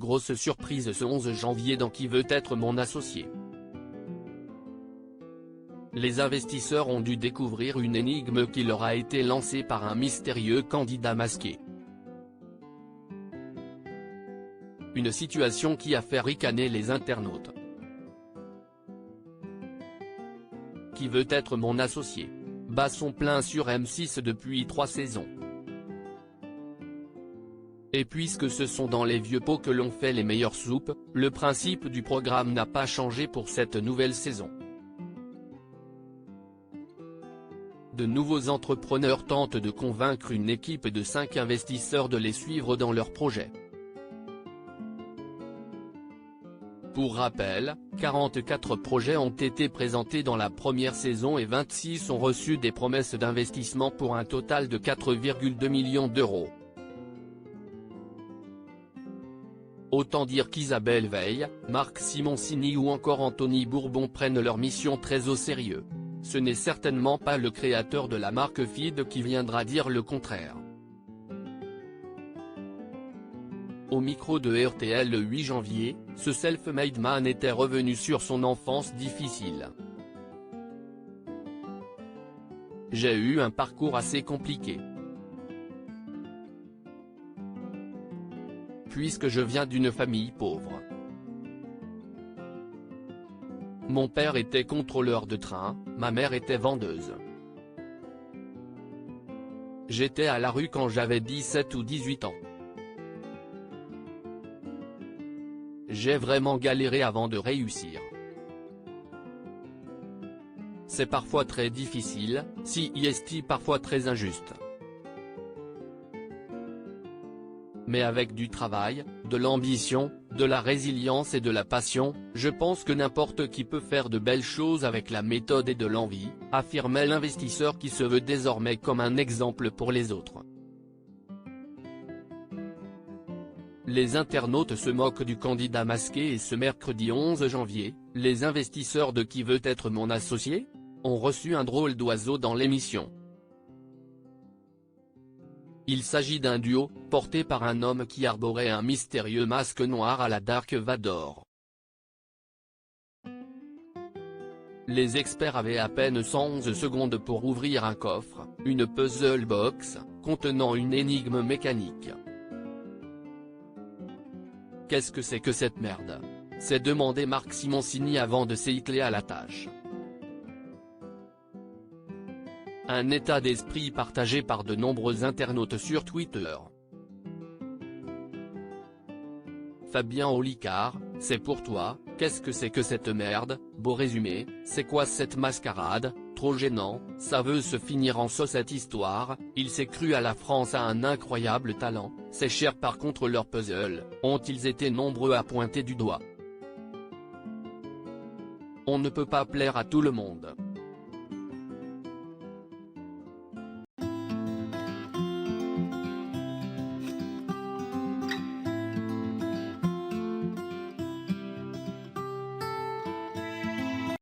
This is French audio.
grosse surprise ce 11 janvier dans Qui veut être mon associé. Les investisseurs ont dû découvrir une énigme qui leur a été lancée par un mystérieux candidat masqué. Une situation qui a fait ricaner les internautes. Qui veut être mon associé bat son plein sur M6 depuis 3 saisons. Et puisque ce sont dans les vieux pots que l'on fait les meilleures soupes, le principe du programme n'a pas changé pour cette nouvelle saison. De nouveaux entrepreneurs tentent de convaincre une équipe de 5 investisseurs de les suivre dans leurs projets. Pour rappel, 44 projets ont été présentés dans la première saison et 26 ont reçu des promesses d'investissement pour un total de 4,2 millions d'euros. Autant dire qu'Isabelle Veil, Marc Simoncini ou encore Anthony Bourbon prennent leur mission très au sérieux. Ce n'est certainement pas le créateur de la marque Feed qui viendra dire le contraire. Au micro de RTL le 8 janvier, ce self-made man était revenu sur son enfance difficile. « J'ai eu un parcours assez compliqué. Puisque je viens d'une famille pauvre. Mon père était contrôleur de train, ma mère était vendeuse. J'étais à la rue quand j'avais 17 ou 18 ans. J'ai vraiment galéré avant de réussir. C'est parfois très difficile, si est parfois très injuste. Mais avec du travail, de l'ambition, de la résilience et de la passion, je pense que n'importe qui peut faire de belles choses avec la méthode et de l'envie, affirmait l'investisseur qui se veut désormais comme un exemple pour les autres. Les internautes se moquent du candidat masqué et ce mercredi 11 janvier, les investisseurs de Qui veut être mon associé ont reçu un drôle d'oiseau dans l'émission. Il s'agit d'un duo, porté par un homme qui arborait un mystérieux masque noir à la Dark Vador. Les experts avaient à peine 111 secondes pour ouvrir un coffre, une puzzle box, contenant une énigme mécanique. Qu'est-ce que c'est que cette merde ? s'est demandé Marc Simoncini avant de s'ételer à la tâche. Un état d'esprit partagé par de nombreux internautes sur Twitter. Fabien Olicard, c'est pour toi, qu'est-ce que c'est que cette merde, beau résumé, c'est quoi cette mascarade, trop gênant, ça veut se finir en sauce cette histoire, il s'est cru à la France a un incroyable talent, c'est cher par contre leurs puzzles, ont-ils été nombreux à pointer du doigt. On ne peut pas plaire à tout le monde.